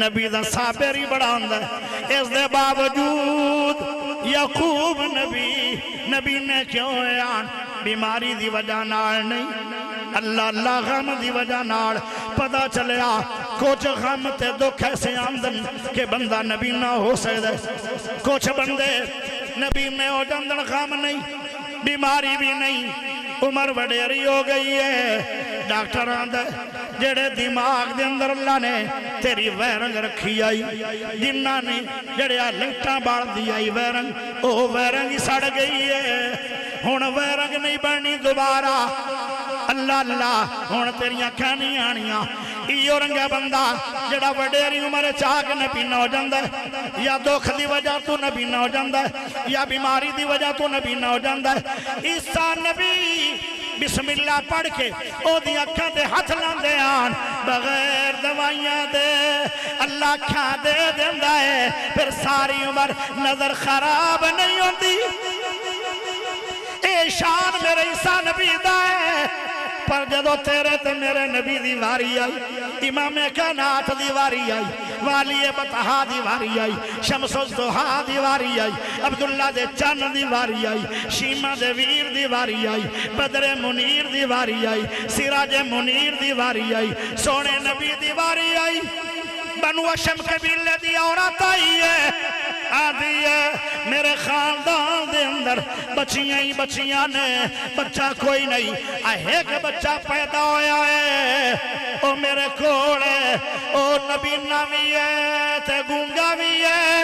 نبی دا صابر ہی بڑا ہوندہ ہے، اس دے باوجود یعقوب نبی نے کیوں ہے آن بیماری دی وجہ نال نہیں، اللہ غم دی وجہ نال پتہ چلیا کچھ غم تے دکھ ایسے آمدن کہ بندہ نبی نہ ہو سکتا ہے، کچھ بندے نبی میں ہو جاندن غم نہیں بیماری بھی نہیں، عمر وڈیری ہو گئی ہے، ڈاکٹر آندہ جڑے دماغ دے اندر اللہ نے تیری ویرنگ رکھی آئی، جنہ نے جڑے لنٹاں باڑ دی آئی ویرنگ او ویرنگ ہی سڑ گئی ہے، ہون ویرنگ نہیں بڑھنی دوبارہ، اللہ ہون تیریاں کھانی آنیاں، ایو رنگا بندہ جڑا وڈیری عمر چاک نبی نہ ہو جاندہ ہے، یا دکھ دی وجہ تو نبی نہ ہو جاندہ ہے، یا بیماری دی وجہ تو نبی نہ ہو جاندہ ہے، عیسیٰ نبی بسم اللہ پڑھ کے او دی اکھاں دے ہاتھ لاندے آن بغیر دوائیاں دے اللہ اکھاں دے دیندہ ہے، پھر ساری عمر نظر خراب نہیں ہوندی، یہ شان میرے عیسیٰ نبی دا ہے پر جدو تیرے تے میرے نبی دی واری آئی امام کائنات دی واری آئی والی بطحا دی واری آئی شمس الضحا دی واری آئی عبداللہ دے چن دی واری آئی شیمہ دے ویر دی واری آئی بدر منیر دی واری آئی سراج منیر دی واری آئی سونے نبی دی واری آئی بنو ہاشم قبیلے دی عورت آئی ہے آدھی ہے میرے خاندان دے اندر بچیاں ہی بچیاں نے بچہ کوئی نہیں ایک بچہ پیدا ہویا ہے او میرے کوڑے او نبینا بھی ہے تے گونگا بھی ہے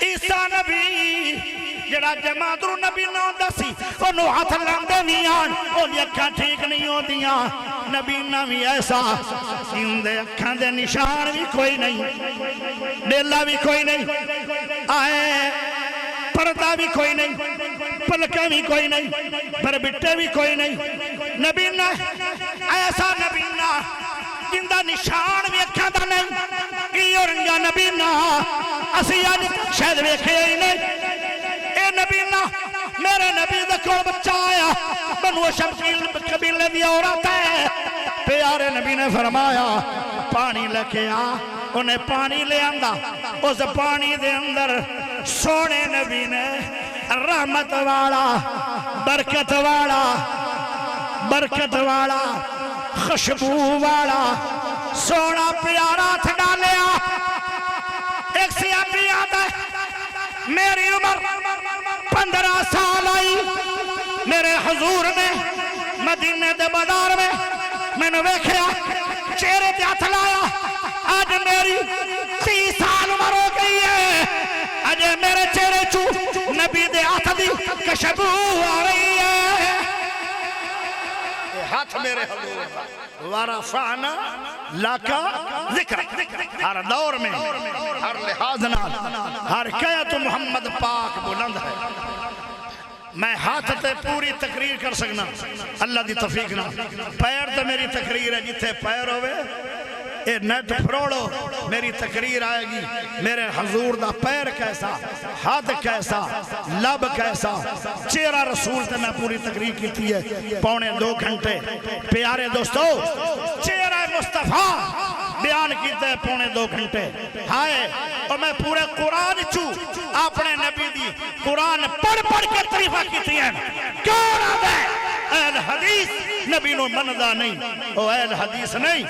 عیسیٰ نبی جڑا جماعتر نبی نہ ہوندہ سی انہوں ہاتھ لاندے نہیں آن انہی اکھاں ٹھیک نہیں ہوندیاں نبی نہ بھی ایسا اندے اکھاں دے نشان بھی کوئی نہیں ڈیلہ بھی کوئی نہیں آئے پردہ بھی کوئی نہیں پلکہ بھی کوئی نہیں پر بٹے بھی کوئی نہیں نبی نہ ایسا نبی نہ جندہ نشان بھی اکھاں دا نہیں یہ رنگا نبی نہ اسی آج شاید ویکھے ہی نہیں اے نبی نہ میرے نبی دے کول بچہ آیا بنو ہاشم قبیلے دی عورت ہے پیارے نبی نے فرمایا پانی لے کے آ انہیں پانی لے آندہ اس پانی دے اندر سونے نبی نے رحمت والا برکت والا خوشبو والا سونا پیارا تھا ڈالیا ایک سیابی آتا ہے میری عمر 15 سال آئی میرے حضور نے مدینے دے بازار میں نے ویکھیا چہرے پہ ہاتھ لایا آج میری 30 سال عمر ہو گئی ہے آج میرے چہرے چو نبی دے ہاتھ دی کشبو آ رہی ہے ہاتھ میرے حضور ورفعنا لکا ذکر ہر دور میں ہر لحاظ نال ہر قیت محمد پاک بلند ہے میں ہاتھ تے پوری تقریر کر سکنا اللہ دی توفیق نہ پیر تے میری تقریر ہے جتھے پیر ہوئے اے نیٹ فروڑو میری تقریر آئے گی میرے حضور دا پیر کیسا ہاتھ کیسا لب کیسا چہرہ رسول تے میں پوری تقریر کی تھی ہے 2.25 گھنٹے پیارے دوستو چہرہ مصطفیٰ بیان کیتے ہیں 2.25 گھنٹے ہائے اور میں پورے قرآن چو اپنے نبی دی قرآن پڑھ کے تعریفہ کیتی ہیں کیوں نہ دے اہل حدیث نبی نو مندہ نہیں او اہل حدیث نہیں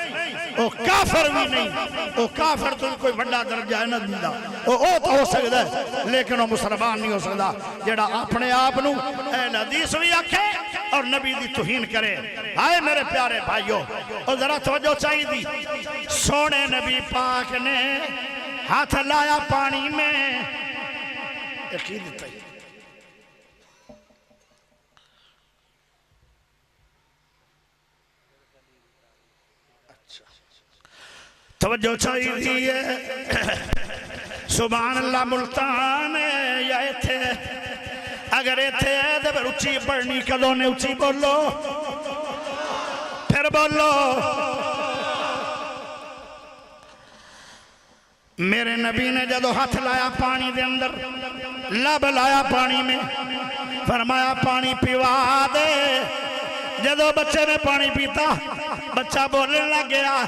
او کافر بھی نہیں او کافر تو کوئی بڑا درجہ ہے نہ دیندہ او تو ہو سکتا ہے لیکن وہ مسلمان نہیں ہو سکتا جیڑا اپنے آپنو اہل حدیث بھی آکھے اور نبی دی توہین کرے آئے میرے پیارے بھائیو اور ذرا توجہ چاہیے دی سونے نبی پاک نے ہاتھ لایا پانی میں عقیدت ہے توجہ چاہیے دیئے سبحان اللہ ملتان یا ایتھے اگر ایتھے دبر اچھی پڑھنی کدوں نے اچھی بولو پھر بولو میرے نبی نے جدو ہاتھ لایا پانی دے اندر لب لایا پانی میں فرمایا پانی پیوا دے جدو بچے نے پانی پیتا بچہ بولنے لگ گیا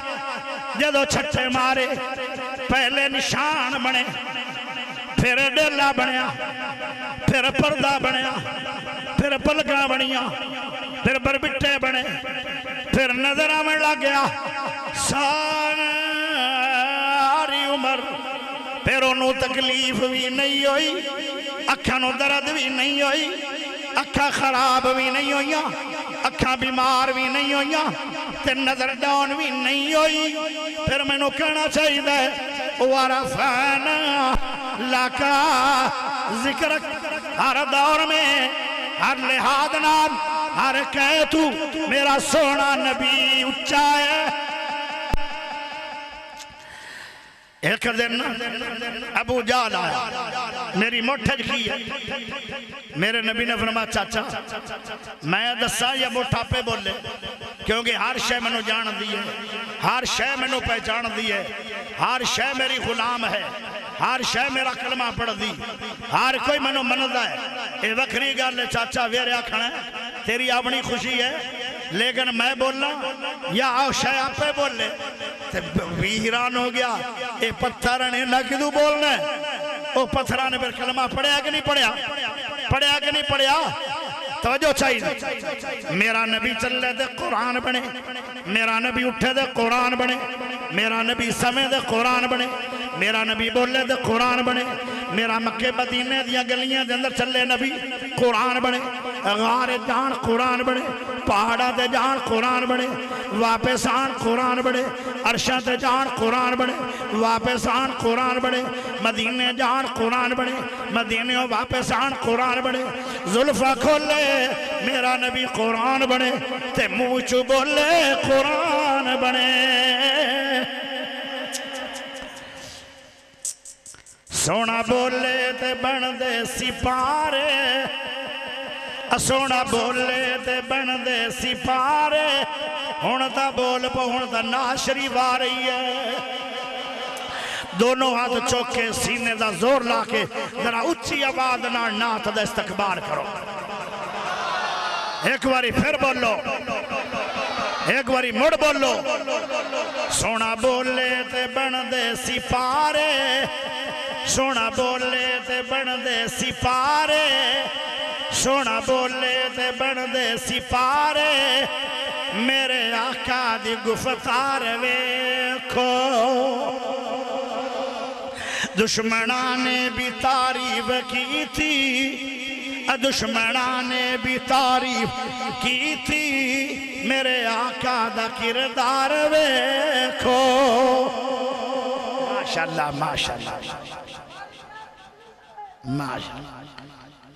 جدو چھٹے مارے پہلے نشان بنے پھر ڈیلا بنیا پھر پردہ بنیا پھر پلکاں بنیا پھر بربٹے بنے پھر نظر آمن لگ گیا ساری عمر پھر انہوں تکلیف بھی نہیں ہوئی اکھانوں درد بھی نہیں ہوئی اکھا خراب بھی نہیں ہوئیاں اکھا بیمار بھی نہیں ہوئیاں تے نظر ڈاؤن بھی نہیں ہوئی پھر میں نو کہنا چاہیے دے ورفعنا لکا ذکرک ہر دور میں ہر لحاظ نال ہر کہتو میرا سونا نبی اچھا ہے ایک دن ابو جال آیا میری موٹھج کی ہے میرے نبی نے فرمایا چاچا میں دسا یا موٹھا پہ بولے کیونکہ ہر شے میں نو جان دی ہے ہر شے میں نو پہچان دی ہے ہر شے میری غلام ہے ہر شے میرا کلمہ پڑھ دی ہر کوئی منو مندا ہے اے وکھری گل ہے چاچا ویرے آکھنا ہے تیری اپنی خوشی ہے لیکن میں بولنا یا آؤ شے آپ پہ بول لے بھی حیران ہو گیا اے پتھر نے نہ کدو بولنا ہے او پتھران نے پھر کلمہ پڑھیا کہ نہیں پڑھیا پڑھیا کہ نہیں پڑھیا توجہ چاہیے میرا نبی چلے دے قرآن بنے میرا نبی اٹھے دے قرآن بنے میرا نبی سمے دے قرآن بنے میرا نبی بولے دے قرآن بنے میرا مکہ مدینے دیا گلیاں دے اندر چلے نبی قرآن بنے غار جان قرآن بنے پہاڑا دے جان قرآن بنے واپس آن قرآن بنے عرشہ دے جان قرآن بنے واپس آن قرآن بنے مدینے جان قرآن بنے مدینے واپس آن قرآن بنے زلفہ کھولے میرا نبی قرآن بنے تے منہ چو بولے قرآن بنے سونا بولے تے بن دے سپارے سونا بولے تے بن دے سپارے ہونتا بول پا ہونتا ناشری باری ہے دونوں ہاتھ چوکے سینے دا زور لا کے ذرا اچھی آواز نات دا استقبال کرو ایک باری پھر بولو ایک باری مڑ بولو سونا بولے تے بن دے سپارے سونا بولے تے بن دے سپارے سونا بولے تے بن دے سپارے میرے آقا دی گفتار ویکھو دشمنان نے بھی تعریف کی تھی دشمنان نے بھی تعریف کی تھی میرے آقا دا کردار ویکھو ماشاءاللہ ماشاءاللہ ماشاءاللہ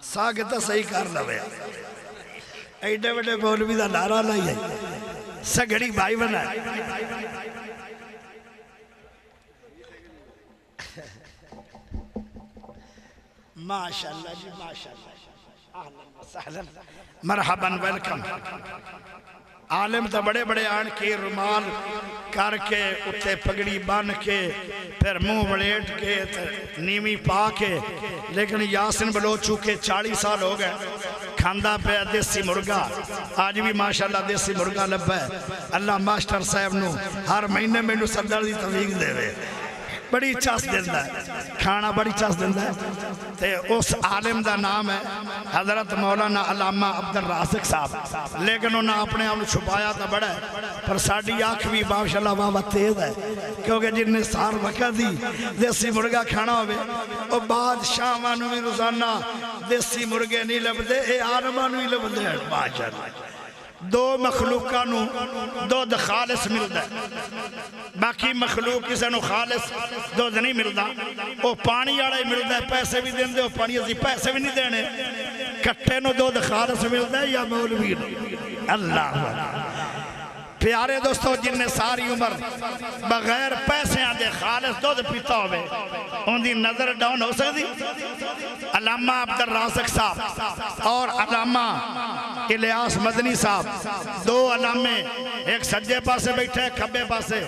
ساگتا صحیح کر لوے ایڈے وڈے مولوی دا نعرہ لائی ہے سگڑی بھائی بنا ہے ماشاءاللہ جی ماشاءاللہ مرحباً ویلکم عالم تا بڑے بڑے آن کے رمال کر کے اتھے پگڑی بان کے پھر منہ بلیٹ کے نیمی پا کے لیکن یاسن بلوچو کے 40 سال ہو گئے کھاندہ پہ دیسی مرگا آج بھی ماشاءاللہ دیسی مرگا لبا ہے اللہ ماسٹر صاحب نو ہر مہینے میں نو صدر دی توفیق دے وے بڑی چاس دیندہ ہے کھانا بڑی چاس دیندہ ہے تے اس عالم دا نام ہے حضرت مولانا علامہ عبدالرازق صاحب لیکن انہوں نے اپنے آپ چھپایا تھا بڑا ہے پر ساڑھی آنکھ بھی ماشاءاللہ بابا تیز ہے کیونکہ جن نے سار وقت دی دیسی مرگا کھانا ہوئے اور بعد شامانو بھی روزانہ دیسی مرگے نہیں لبدے اے آرمانو ہی لبدے ہیں ماشاءاللہ دو مخلوقہ نو دو خالص ملدا باقی مخلوق کسے نو خالص دو نہیں ملدا وہ پانی آڑا ہی ملدا ہے پیسے بھی دین دے وہ پانی ازی پیسے بھی نہیں دینے کٹھے نو دو خالص ملدا ہے یا مولوی اللہ پیارے دوستو جن نے ساری عمر بغیر پیسے آدھے خالص دودھ پیتا ہوئے ان دی نظر ڈاؤن ہو سکتی علامہ عبدالرازق صاحب اور علامہ الیاس مدنی صاحب دو علامے ایک سجے پاسے بیٹھے کھبے پاسے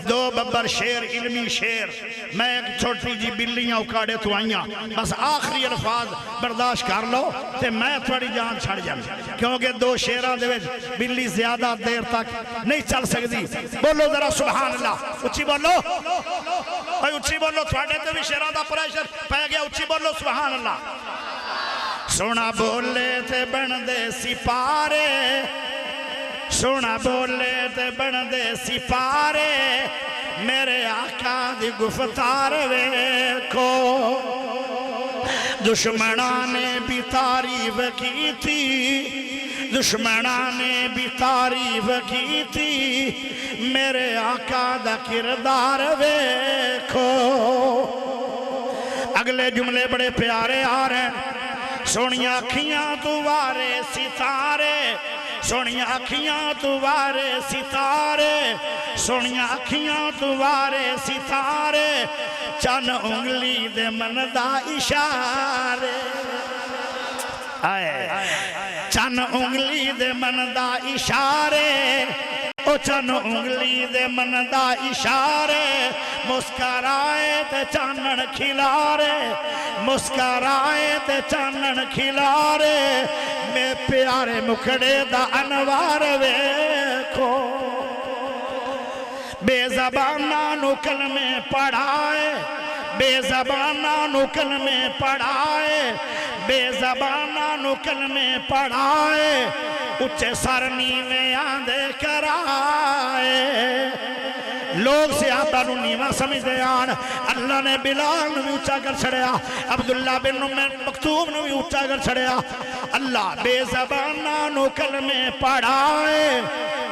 دو ببر شیر علمی شیر میں ایک چھوٹی جی بلیاں اکاڑے تو آئیاں بس آخری الفاظ برداشت کر لو تے میں تھوڑی جان چھڑ جائیں کیونکہ دو شیران دے بلی زیادہ دیر تک نہیں چل سکتی بولو ذرا سبحان اللہ اچھی بولو اچھی بولو تھوڑے تے بھی شیران دا پریشر پہ گیا اچھی بولو سبحان اللہ سونا بولے تے بن دے سپارے سونا بولے تے بن دے سپارے میرے آقا دی گفتار ویکھو دشمنان نے بھی تعریف کی تھی دشمنان نے بھی تعریف کی تھی میرے آقا دا کردار ویکھو اگلے جملے بڑے پیارے آ رہے ہیں سونیاں کھیاں دوارے ستارے سونیاں اکھیاں دوارے ستارے سونیاں اکھیاں دوارے ستارے چن انگلی دے من دا اشارے چن انگلی دے من دا اشارے او چن انگلی دے من دا اشارے مسکرائے تے چانن کھلارے مسکرائے تے چانن کھلارے میں پیارے مکھڑے دا انوار ویکھو بے زبانہ نو کلمے پڑھائے بے زبانہ نو کلمے پڑھائے بے زبانہ نو کلمے پڑھائے اچھے سر نیویں آندے کرائے لوگ صحابہ نو نیواں سمجھدے آن اللہ نے بلال نو بھی اونچا کر چھڑیا عبداللہ بن ام مکتوم نو بھی اونچا کر چھڑیا اللہ بے زبانہ نو کلمے پڑھائے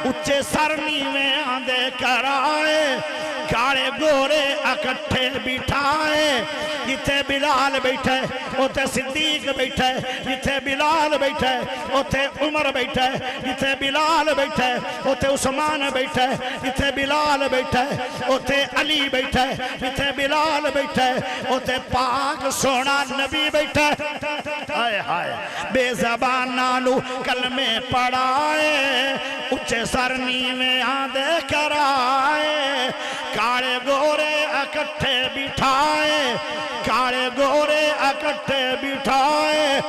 اچھے سر نیویں آندے کرائے کالے گورے اکٹھے بٹھائے جتھے بلال بیٹھے اوتے صدیق بیٹھے جتھے بلال بیٹھے اوتے عمر بیٹھے جتھے بلال بیٹھے اوتے عثمان بیٹھے جتھے بلال بیٹھے اوتے علی بیٹھے جتھے بلال بیٹھے اوتے پاک سونا نبی بیٹھے ہائے ہائے بے زبانہ نو کلمے پڑھائے اچھے سر نیویں آندے کرائے کالے گورے اکٹھے بٹھائے کالے گورے اکٹھے بٹھائے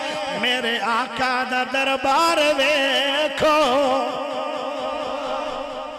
میرے آقا دا دربار ویکھو